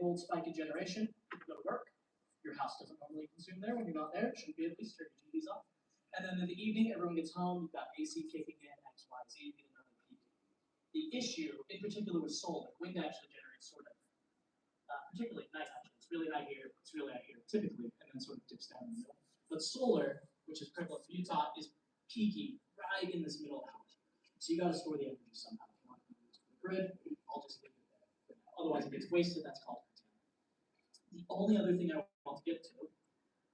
old spike in generation, you go to work. Your house doesn't normally consume there when you're not there. It shouldn't be at least, turn your TVs off. And then in the evening, everyone gets home, you've got AC kicking in, X, Y, Z, getting another peak. The issue, in particular with solar, wind actually generates sort of, particularly at night actually, it's really high here, it's really high here, typically, and then sort of dips down in the middle. But solar, which is prevalent for Utah, is peaking right in this middle hour. So you got to store the energy somehow. If you want to use the grid, I'll just leave it there. Otherwise, it gets wasted. That's called curtailment. The only other thing I want to get to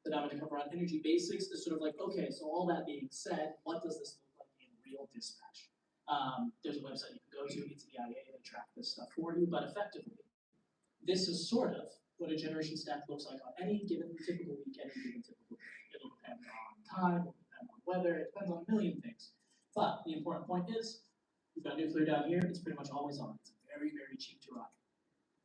that I'm going to cover on energy basics is sort of like, okay, so all that being said, what does this look like in real dispatch? There's a website you can go to, it's EIA, they track this stuff for you, but effectively, this is sort of what a generation stack looks like on any given typical week, any given typical day. It'll depend on time, it'll depend on weather, it depends on a million things. But the important point is, you've got nuclear down here, it's pretty much always on. It's very, very cheap to run.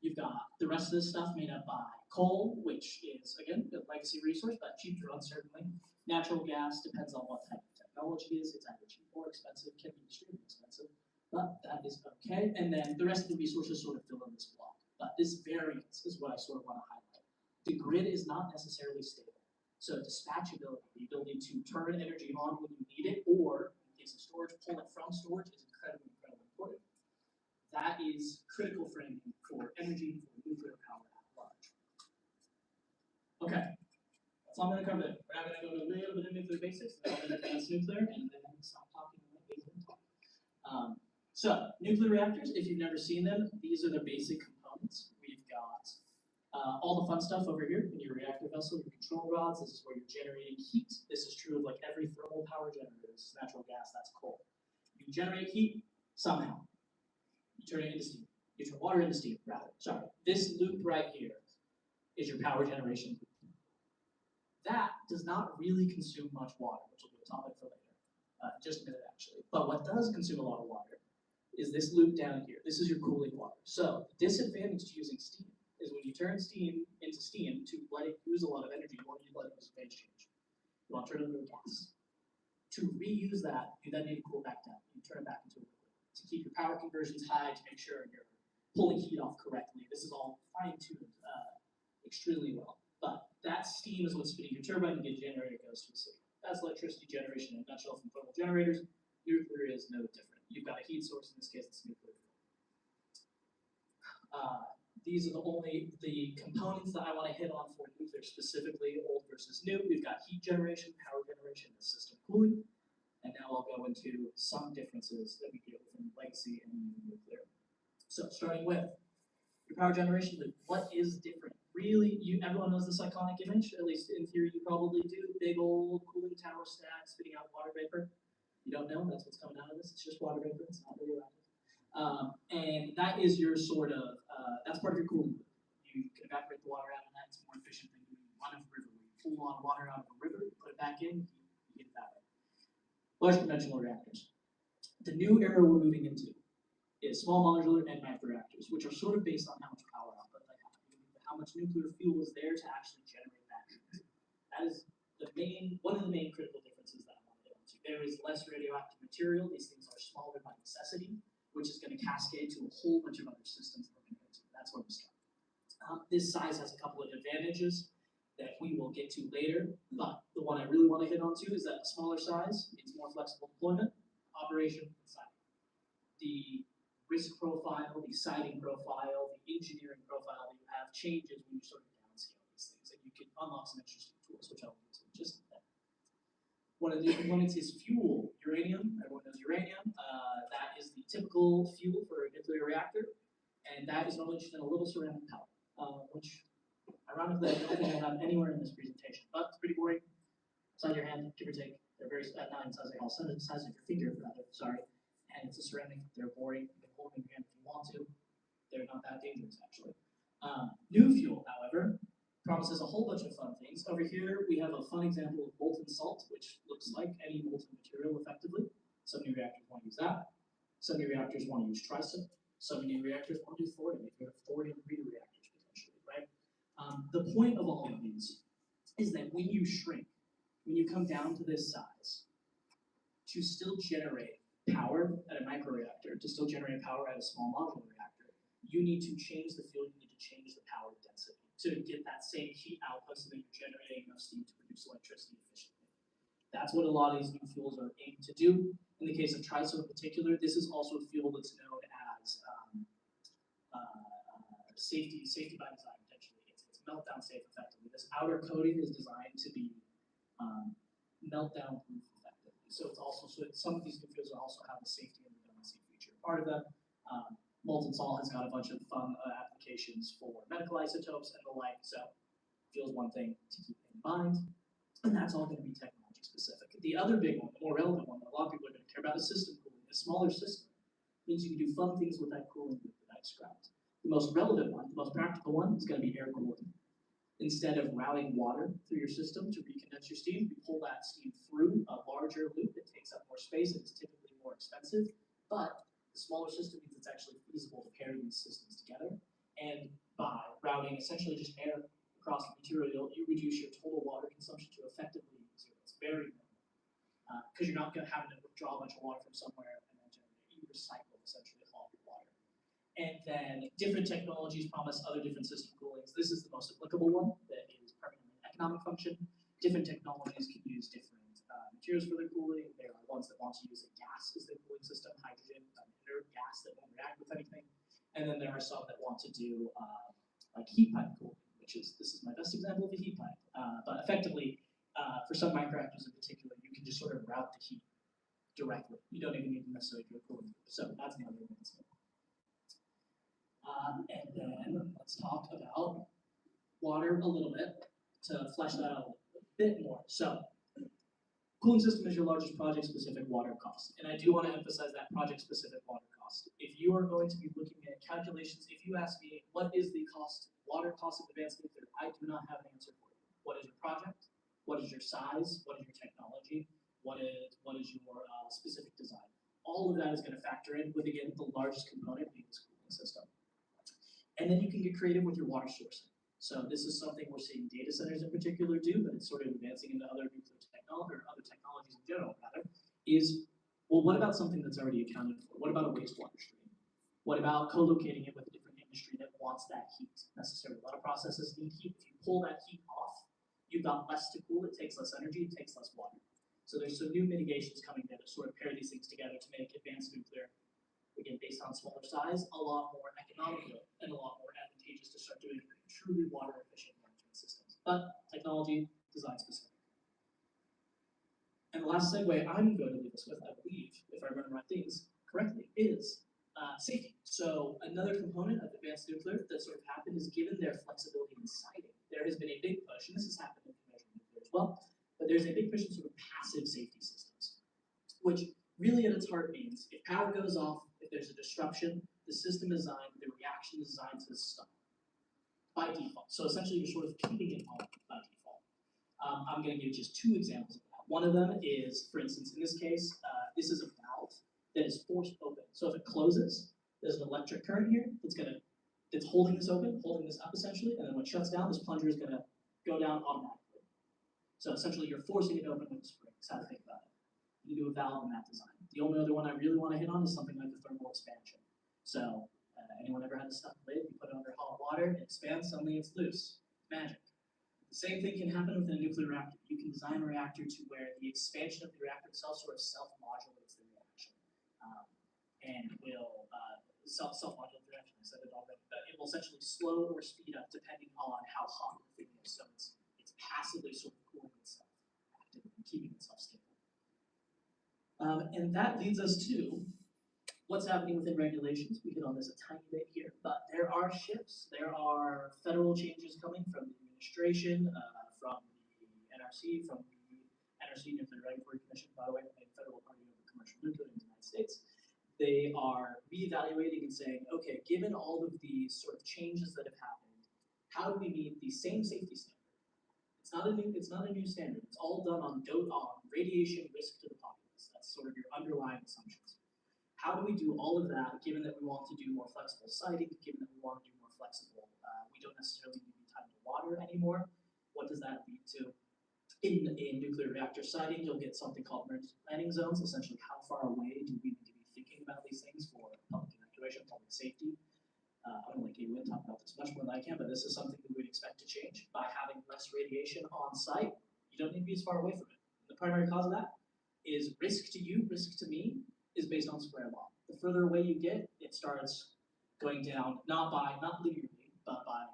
You've got the rest of this stuff made up by coal, which is, again, a legacy resource, but cheap to run certainly. Natural gas depends on what type of technology is. It's either cheap or expensive, can be extremely expensive, but that is okay. And then the rest of the resources sort of fill in this block. But this variance is what I sort of want to highlight. The grid is not necessarily stable. So dispatchability, the ability to turn energy on when you need it, or in case of storage, pull it from storage is incredibly, incredibly important. That is critical framing for energy, for nuclear power at large. Okay, that's all I'm going to cover there. We're now going to go to a little bit of nuclear basics, then I'm going to advance nuclear, and then stop talking and let Basil talk. So, nuclear reactors, if you've never seen them, these are the basic components. We've got all the fun stuff over here in your reactor vessel, your control rods. This is where you're generating heat. This is true of like every thermal power generator. This is natural gas, that's coal. You generate heat somehow. You turn it into steam. You turn water into steam, rather. Sorry. This loop right here is your power generation loop. That does not really consume much water, which will be a topic for later. Just a minute, actually. But what does consume a lot of water is this loop down here. This is your cooling water. So the disadvantage to using steam is when you turn steam into steam to let it use a lot of energy, you want to let it use phase change. You want to turn it into a gas. To reuse that, you then need to cool back down. You turn it back into a liquid. To keep your power conversions high, to make sure you're pulling heat off correctly. This is all fine-tuned extremely well. But that steam is what's spinning your turbine, and the generator goes to a city. That's electricity generation in a nutshell from thermal generators. Nuclear is no different. You've got a heat source, in this case it's nuclear fuel. These are the components that I want to hit on for nuclear specifically, old versus new. We've got heat generation, power generation, and system cooling. And now I'll go into some differences that we get within legacy and new nuclear. So starting with your power generation loop, what is different? Really, everyone knows this iconic image, at least in theory you probably do. Big old cooling tower stack spitting out water vapor. You don't know, that's what's coming out of this. It's just water vapor, it's not radioactive. And that is your sort of, that's part of your cooling loop. You can evaporate the water out of that. It's more efficient than doing run of a river, where you pull a lot of water out of a river, put it back in, you get that way. Large conventional reactors. The new era we're moving into is small modular and microreactors, which are sort of based on how much power output they have. How much nuclear fuel is there to actually generate that heat. That is one of the main critical differences that I want to get into. There is less radioactive material. These things are smaller by necessity, which is going to cascade to a whole bunch of other systems we're going to get to. That's where we start. This size has a couple of advantages that we will get to later, but the one I really want to hit on to is that a smaller size means more flexible deployment, operation, and siting. The risk profile, the siting profile, the engineering profile that you have changes when you sort of downscale these things, and you can unlock some interesting tools, which I'll get to in just a minute. One of the components is fuel, uranium. Everyone knows uranium. That is the typical fuel for a nuclear reactor, and that is normally just in a little ceramic pellet, which ironically I don't think I have anywhere in this presentation, but it's pretty boring. Size of your hand, give or take. They're very not in size of the size of your finger, rather. Sorry. And it's a ceramic. They're boring. You can hold them in your hand if you want to. They're not that dangerous, actually. New fuel, however, promises a whole bunch of fun things. Over here, we have a fun example of molten salt, which looks like any molten material, effectively. Some new reactors want to use that. Some new reactors want to use trisol. Some new reactors want to do thorium. You have thorium-free reactors, potentially, right? The point of all of these is that when you shrink, when you come down to this size, to still generate power at a microreactor, to still generate power at a small modular reactor, you need to change the field, you need to change the power to get that same heat output so that you're generating enough steam to produce electricity efficiently. That's what a lot of these new fuels are aimed to do. In the case of TRISO in particular, this is also a fuel that's known as safety by design, potentially. It's meltdown safe effectively. This outer coating is designed to be meltdown proof effectively. So it's also, so some of these new fuels also have the safety and redundancy feature part of them. Molten salt has got a bunch of fun applications for medical isotopes and the like, so fuel's one thing to keep in mind, and that's all going to be technology specific. The other big one, the more relevant one that a lot of people are going to care about is system cooling. A smaller system means you can do fun things with that cooling loop that I described. The most relevant one, the most practical one, is going to be air cooling. Instead of routing water through your system to recondense your steam, you pull that steam through a larger loop that takes up more space and is typically more expensive, but the smaller system means it's actually feasible to pair these systems together. And by routing essentially just air across the material, you reduce your total water consumption to effectively zero. It's very minimal. Because you're not going to have to withdraw a bunch of water from somewhere and then you recycle essentially all your water. And then different technologies promise other different system coolings. This is the most applicable one that is permanently economic function. Different technologies can use different materials for their cooling. There are ones that want to use a gas as their cooling system, hydrogen, an inert gas that won't react with anything. And then there are some that want to do like heat pipe cooling, which is, this is my best example of a heat pipe. But effectively, for some microreactors in particular, you can just sort of route the heat directly. You don't even need to necessarily do a cooling loop. So that's another advancement. And then let's talk about water a little bit to flesh that out a bit more. So cooling system is your largest project-specific water cost. And I do want to emphasize that project-specific water cost. If you are going to be looking at calculations, if you ask me, what is the water cost of advanced nuclear, I do not have an answer for you. What is your project? What is your size? What is your technology? What is your specific design? All of that is going to factor in with, again, the largest component being this cooling system. And then you can get creative with your water sourcing. So this is something we're seeing data centers in particular do, but it's sort of advancing into other nuclear technology, or other technologies in general, rather, is, well, what about something that's already accounted for? What about a wastewater stream? What about co-locating it with a different industry that wants that heat necessarily? A lot of processes need heat. If you pull that heat off, you've got less to cool, it takes less energy, it takes less water. So there's some new mitigations coming there to sort of pair these things together to make advanced nuclear, again, based on smaller size, a lot more economical and a lot more advantageous to start doing truly water efficient management systems. But technology, design specific. And the last segue I'm going to leave us with, I believe, if I remember my things correctly, is safety. So another component of advanced nuclear that sort of happened is given their flexibility in siting, there has been a big push, and this has happened in conventional nuclear as well, but there's a big push in sort of passive safety systems, which really at its heart means if power goes off, if there's a disruption, the system is designed, the reaction is designed to stop by default. So essentially you're sort of keeping it on by default. I'm going to give just two examples of that. One of them is, for instance, in this case, this is a valve that is forced open. So if it closes, there's an electric current here that's holding this open, holding this up essentially, and then when it shuts down, this plunger is going to go down automatically. So essentially you're forcing it open with a spring. That's how to think about it. You do a valve in that design. The only other one I really want to hit on is something like the thermal expansion. So anyone ever had a stuck lid? You put it under hot water, it expands, suddenly it's loose. Magic. The same thing can happen with a nuclear reactor. You can design a reactor to where the expansion of the reactor itself sort of self-modulates the reaction. And will self-modulate the reaction, I said it already, but it will essentially slow or speed up depending on how hot the thing is. So it's passively sort of cooling itself, actively keeping itself stable. And that leads us to what's happening within regulations. We hit on this a tiny bit here, but there are shifts. There are federal changes coming from the administration, from the NRC, from the NRC, Nuclear Regulatory Commission, by the way, the federal party of the commercial nuclear in the United States. They are reevaluating and saying, okay, given all of these sort of changes that have happened, how do we meet the same safety standard? It's not a new standard. It's all done on radiation risk to the populace. That's sort of your underlying assumptions. How do we do all of that, given that we want to do more flexible siting, given that we want to do more flexible, we don't necessarily need to be tied to water anymore? What does that lead to? In nuclear reactor siting, you'll get something called emergency planning zones, essentially how far away do we need to be thinking about these things for public evacuation, public safety. I don't like you to talk about this much more than I can, but this is something that we would expect to less radiation on site, you don't need to be as far away from it. And the primary cause of that is risk to you, risk to me, is based on square law. The further away you get, it starts going down, not linearly, but by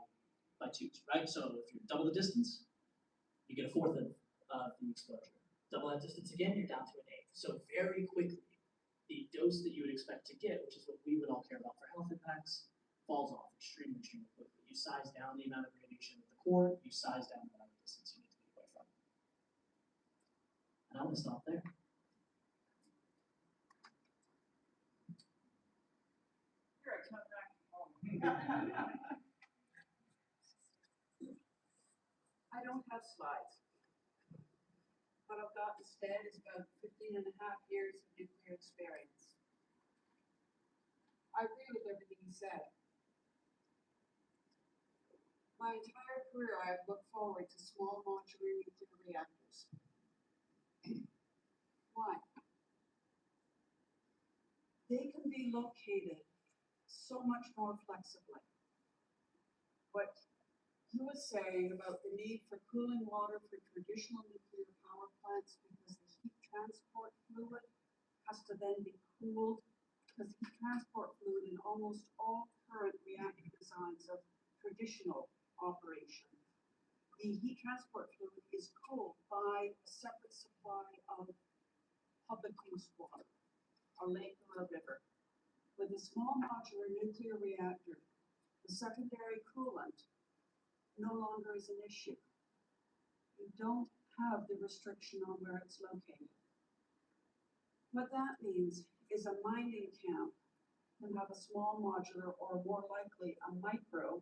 twos, right? So if you double the distance, you get a fourth of the exposure. Double that distance again, you're down to an eighth. So very quickly, the dose that you would expect to get, which is what we would all care about for health impacts, falls off extremely quickly. You size down the amount of radiation at the core, you size down the amount of distance you need to be away from. And I'm gonna stop there. Here, I come back home. I don't have slides. What I've got instead is about 15 and a half years of nuclear experience. I agree with everything he said. My entire career, I have looked forward to small modular nuclear reactors. Why? They can be located so much more flexibly. What he was saying about the need for cooling water for traditional nuclear power plants because the heat transport fluid has to then be cooled, because heat transport fluid in almost all current reactor designs of traditional operation, the heat transport fluid is cooled by a separate supply of public use water, a lake or a river. With a small modular nuclear reactor, the secondary coolant no longer is an issue. You don't have the restriction on where it's located. What that means is a mining camp can have a small modular or more likely a micro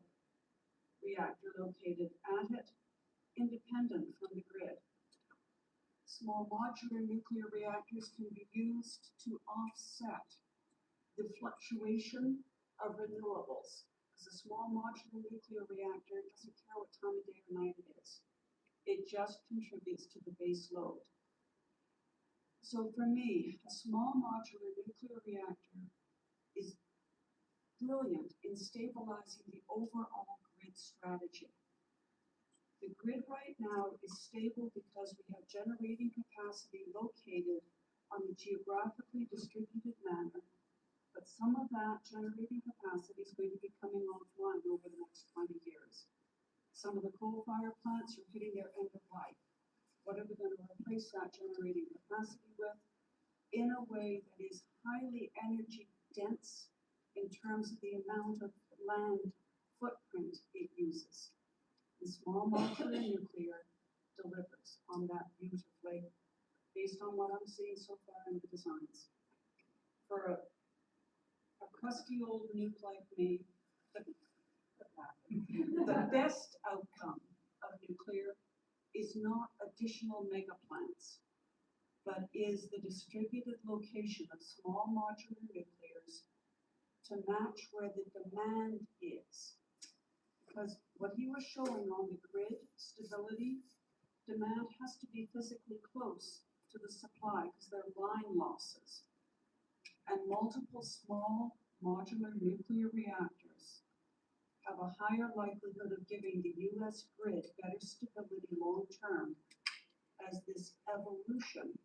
reactor located at it, independent from the grid. Small modular nuclear reactors can be used to offset the fluctuation of renewables. Because a small modular nuclear reactor doesn't care what time of day or night it is. It just contributes to the base load. So for me, a small modular nuclear reactor is brilliant in stabilizing the overall grid strategy. The grid right now is stable because we have generating capacity located on a geographically distributed manner, but some of that generating capacity is going to be coming offline over the next 20 years. Some of the coal-fired plants are hitting their end of life. What are we going to replace that generating capacity with? In a way that is highly energy dense in terms of the amount of land footprint it uses. And small modular nuclear delivers on that beautifully based on what I'm seeing so far in the designs. For a crusty old nuke like me, the best outcome of nuclear is not additional mega plants, but is the distributed location of small modular nuclears to match where the demand is. Because what he was showing on the grid stability, demand has to be physically close to the supply because there are line losses. And multiple small modular nuclear reactors have a higher likelihood of giving the US grid better stability long term as this evolution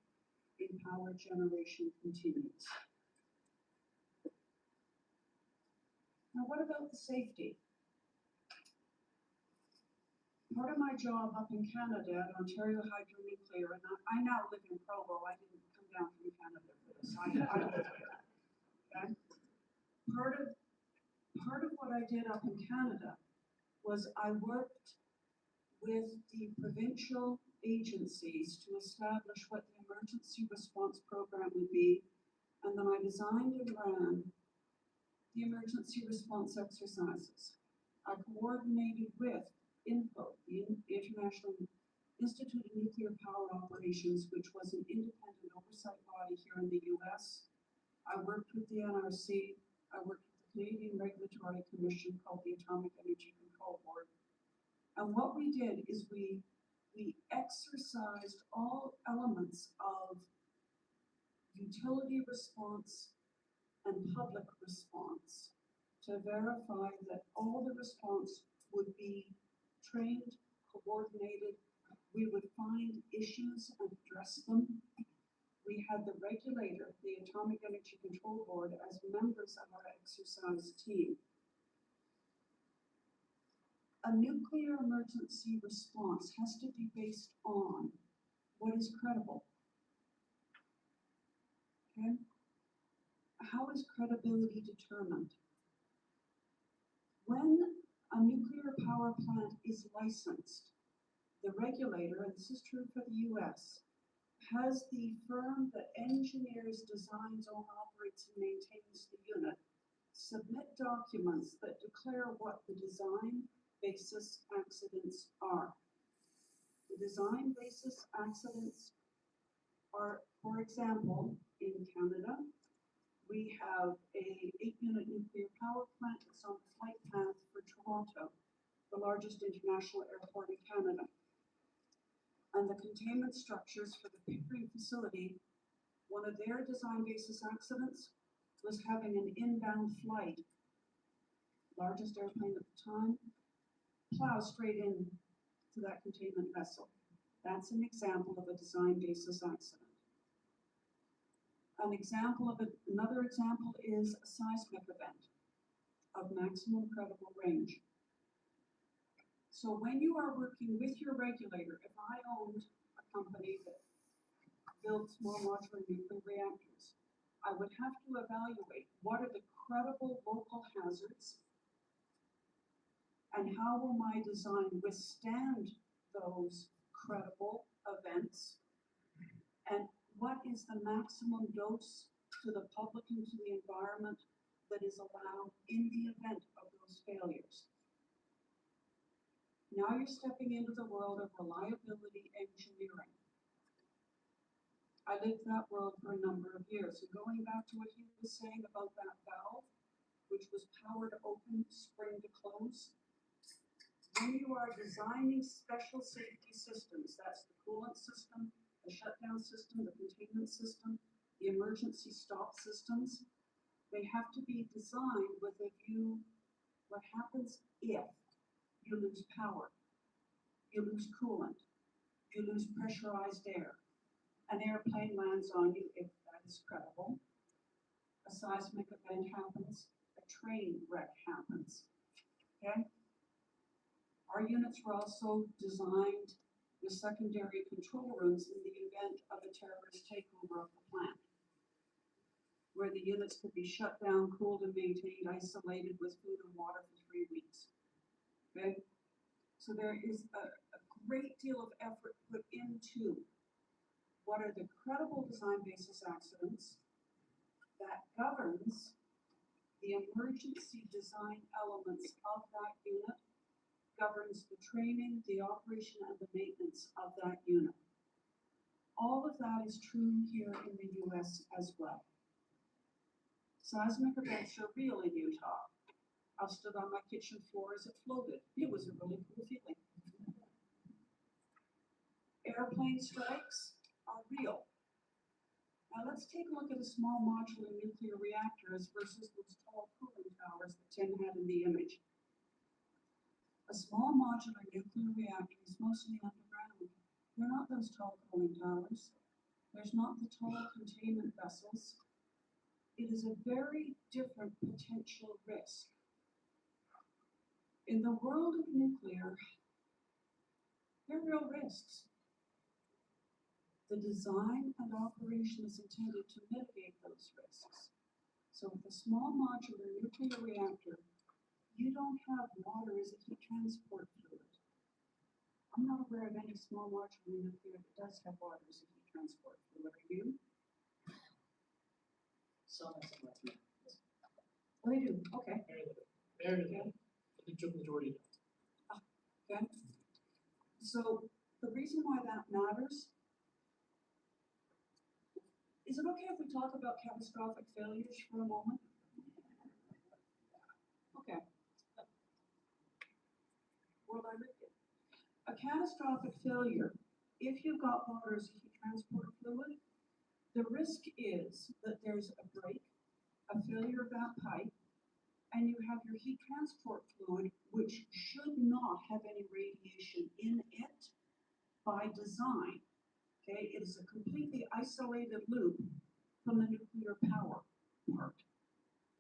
in power generation continues. Now, what about the safety? Part of my job up in Canada at Ontario Hydronuclear, and I now live in Provo, I didn't come down from Canada for this, I live here, okay? Part of what I did up in Canada was I worked with the provincial agencies to establish what the emergency response program would be, and then I designed and ran the emergency response exercises. I coordinated with INPO, the International Institute of Nuclear Power Operations, which was an independent oversight body here in the US. I worked with the NRC, I worked with the Canadian Regulatory Commission called the Atomic Energy Control Board. And what we did is we exercised all elements of utility response and public response to verify that all the response would be trained, coordinated. We would find issues and address them. We had the regulator, the Atomic Energy Control Board, as members of our exercise team. A nuclear emergency response has to be based on what is credible. Okay? How is credibility determined? When a nuclear power plant is licensed, the regulator, and this is true for the US, has the firm that engineers, designs, owns, operates, and maintains the unit submit documents that declare what the design basis accidents are. The design basis accidents are, for example, in Canada, we have a 8-unit nuclear power plant that's on the flight path for Toronto, the largest international airport in Canada. And the containment structures for the Pickering facility, one of their design basis accidents was having an inbound flight, largest airplane at the time, plow straight in to that containment vessel. That's an example of a design basis accident. Another example is a seismic event of maximum credible range. So when you are working with your regulator, if I owned a company that built small modular nuclear reactors, I would have to evaluate what are the credible local hazards and how will my design withstand those credible events, and what is the maximum dose to the public and to the environment that is allowed in the event of those failures. Now you're stepping into the world of reliability engineering. I lived that world for a number of years, and going back to what he was saying about that valve, which was power to open, spring to close, when you are designing special safety systems, that's the coolant system, the shutdown system, the containment system, the emergency stop systems, they have to be designed with a view, what happens if you lose power, you lose coolant, you lose pressurized air, an airplane lands on you if that is credible, a seismic event happens, a train wreck happens, okay? Our units were also designed with secondary control rooms in the event of a terrorist takeover of the plant, where the units could be shut down, cooled and maintained, isolated with food and water for 3 weeks. Okay? So there is a great deal of effort put into what are the credible design basis accidents that governs the emergency design elements of that unit, governs the training, the operation, and the maintenance of that unit. All of that is true here in the US as well. Seismic events are real in Utah. I stood on my kitchen floor as it floated. It was a really cool feeling. Airplane strikes are real. Now let's take a look at a small modular nuclear reactors versus those tall cooling towers that Tim had in the image. A small modular nuclear reactor is mostly underground. They're not those tall cooling towers. There's not the tall containment vessels. It is a very different potential risk. In the world of nuclear, there are real risks. The design and operation is intended to mitigate those risks. So with a small modular nuclear reactor, you don't have water as a heat transport fluid. I'm not aware of any small modular nuclear that does have water as a heat transport fluid. Are you? Some have some like that. Oh, they do. Okay. Very little. The majority don't. Okay. So the reason why that matters, is it okay if we talk about catastrophic failures for a moment? Okay. World I lived in. A catastrophic failure, if you've got water as a heat transport fluid, the risk is that there's a break, a failure of that pipe, and you have your heat transport fluid, which should not have any radiation in it by design. Okay, it is a completely isolated loop from the nuclear power part,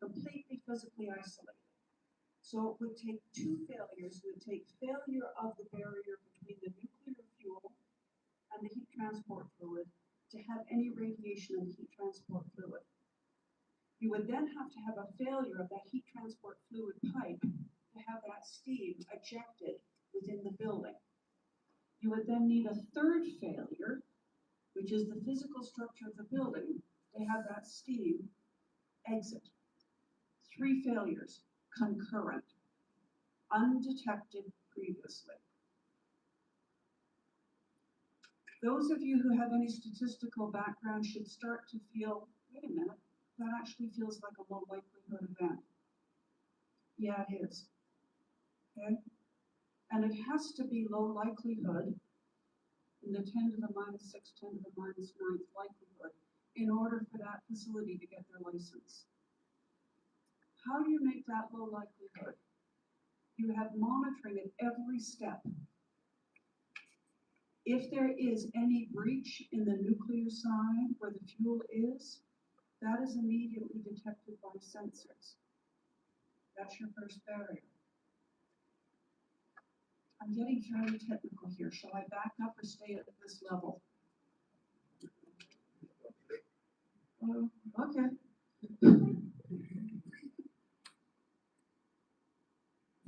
completely physically isolated. So it would take two failures. It would take failure of the barrier between the nuclear fuel and the heat transport fluid to have any radiation in the heat transport fluid. You would then have to have a failure of that heat transport fluid pipe to have that steam ejected within the building. You would then need a third failure, which is the physical structure of the building, to have that steam exit. Three failures, concurrent, undetected previously. Those of you who have any statistical background should start to feel, wait a minute, that actually feels like a low likelihood event. Yeah, it is. Okay? And it has to be low likelihood in the 10 to the minus 6, 10 to the minus 9th likelihood in order for that facility to get their license. How do you make that low likelihood? You have monitoring at every step. If there is any breach in the nuclear side where the fuel is, that is immediately detected by sensors. That's your first barrier. I'm getting fairly technical here. Shall I back up or stay at this level? Okay.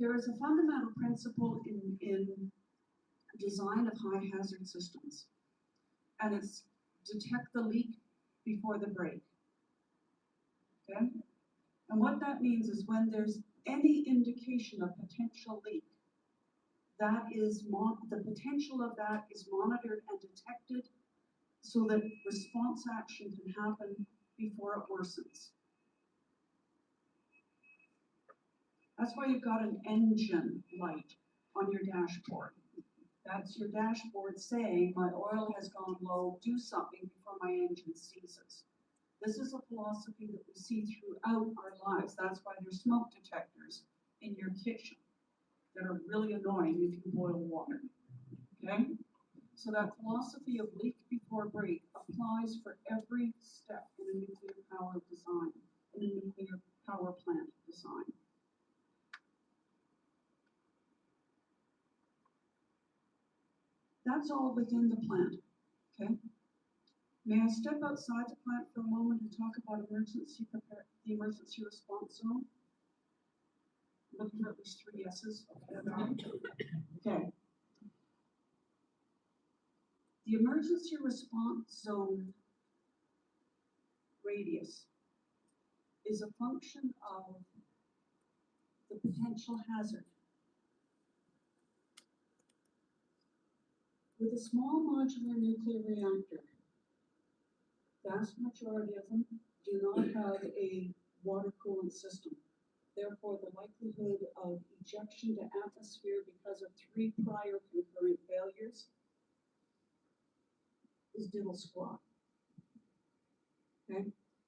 There is a fundamental principle in design of high hazard systems, and it's detect the leak before the break. Okay? And what that means is when there's any indication of potential leak, that is the potential of that is monitored and detected so that response action can happen before it worsens. That's why you've got an engine light on your dashboard. That's your dashboard saying, my oil has gone low, do something before my engine seizes. This is a philosophy that we see throughout our lives. That's why there's smoke detectors in your kitchen that are really annoying if you boil water. Okay? So that philosophy of leak before break applies for every step in a nuclear power design, in a nuclear power plant design. That's all within the plant, okay? May I step outside the plant for a moment and talk about the emergency response zone? I'm looking for at least 3 yeses. Okay. The emergency response zone radius is a function of the potential hazard. With a small modular nuclear reactor, vast majority of them do not have a water coolant system. Therefore, the likelihood of ejection to atmosphere because of 3 prior concurrent failures is diddle squat. Okay?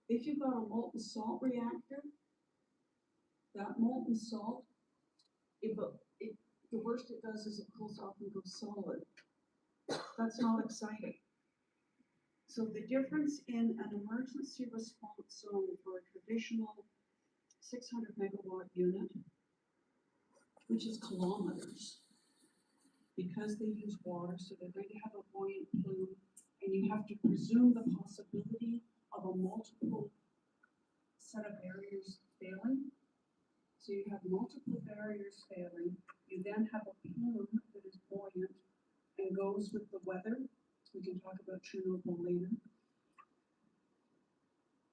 If you've got a molten salt reactor, that molten salt, the worst it does is it cools off and goes solid. That's not exciting. So the difference in an emergency response zone for a traditional 600 megawatt unit, which is kilometers, because they use water, so they're going to have a buoyant plume, and you have to presume the possibility of a multiple set of barriers failing. So you have multiple barriers failing. You then have a plume that is buoyant and goes with the weather. We can talk about Chernobyl later.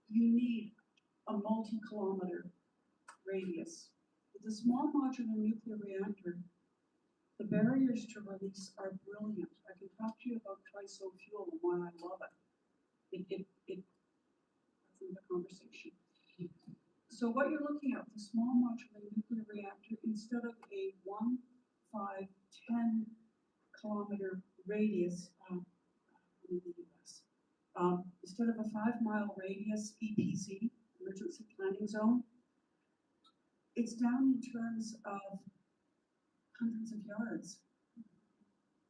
You need a multi-kilometer radius. With a small modular nuclear reactor, the barriers to release are brilliant. I can talk to you about TRISO fuel and why I love it. That's in the conversation. So what you're looking at with a small modular nuclear reactor, instead of a 1, 5, 10 kilometer radius in the US, instead of a 5-mile radius EPZ, emergency planning zone, It's down in terms of hundreds of yards.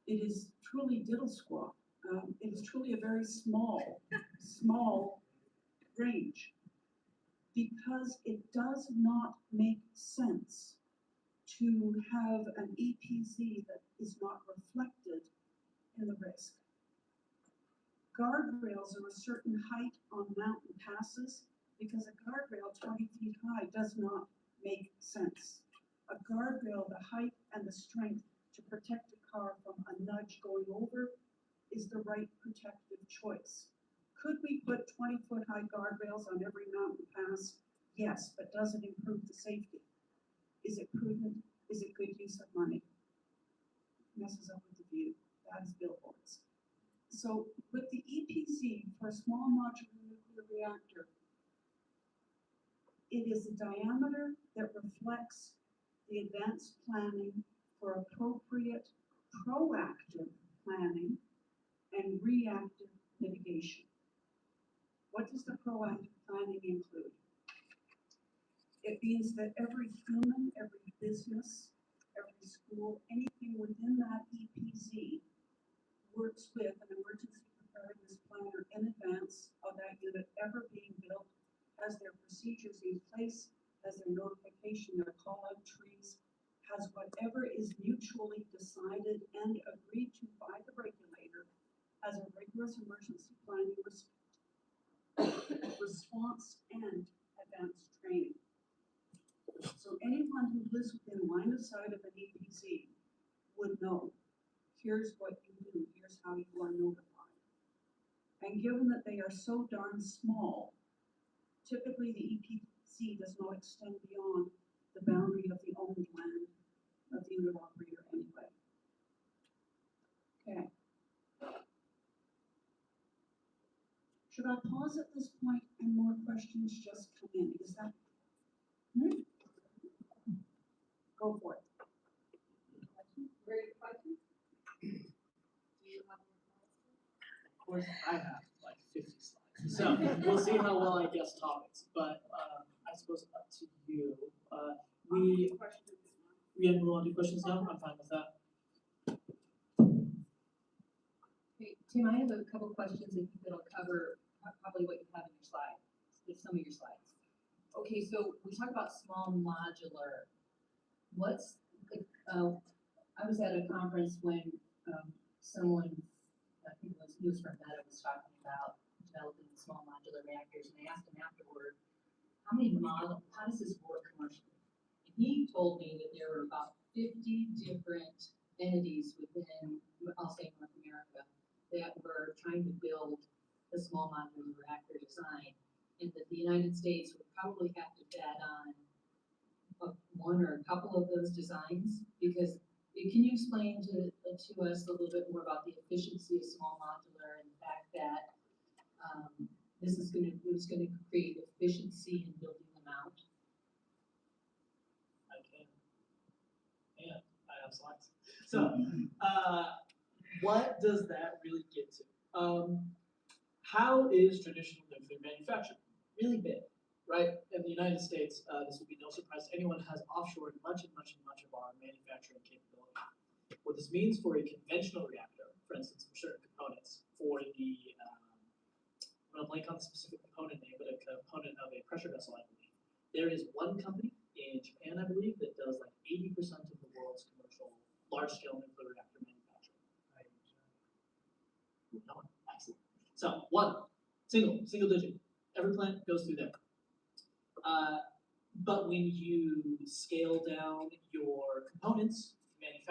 It is truly diddle squat. It is truly a very small range, because it does not make sense to have an EPZ that is not reflected in the risk. Guardrails are a certain height on mountain passes, because a guardrail 20 feet high does not make sense. A guardrail, the height and the strength to protect a car from a nudge going over is the right protective choice. Could we put 20-foot high guardrails on every mountain pass? Yes, but does it improve the safety? Is it prudent? Is it good use of money? Messes up with the view. That is billboards. So with the EPZ for a small modular nuclear reactor, it is a diameter that reflects the advanced planning for appropriate proactive planning and reactive mitigation. What does the proactive planning include? It means that every human, every business, every school, anything within that EPZ works with an emergency preparedness planner in advance of that unit ever being built, has their procedures in place, has their notification, their call-out trees, has whatever is mutually decided and agreed to by the regulator as a rigorous emergency planning response and advanced training. So anyone who lives within line of sight of an EPZ would know, here's what you do, here's how you are notified. And given that they are so darn small, typically the EPZ does not extend beyond the boundary of the owned land of the unit operator anyway. Okay. Should I pause at this point and more questions just come in? Is that? Go for it. Great question. Of course, I have like 50 slides. So we'll see how well I guess topics, but I suppose up to you. We want to do questions now? I'm fine with that. Hey, Tim, I have a couple questions I think that'll cover probably what you have in your slides, some of your slides. Okay, so we talk about small modular. What's, I was at a conference when someone, I think he was from Meta, was talking about developing small modular reactors, and I asked him afterward, how does this work commercially? And he told me that there were about 50 different entities within, I'll say North America, that were trying to build the small modular reactor design, and that the United States would probably have to bet on one or a couple of those designs, because can you explain to us a little bit more about the efficiency of small modular and the fact that it's going to create efficiency in building them out? I can. And I have slides. So, what does that really get to? How is traditional nuclear manufactured? Really big, right? In the United States, this will be no surprise to anyone, has offshored much of our manufacturing capability. What this means for a conventional reactor, for instance, for certain components, for the, I'm going to blank on the specific component name, but a component of a pressure vessel, I believe. There is one company in Japan, I believe, that does like 80% of the world's commercial large-scale nuclear reactor manufacturing. No one, excellent. So one, single digit. Every plant goes through there. But when you scale down your components, manufacturing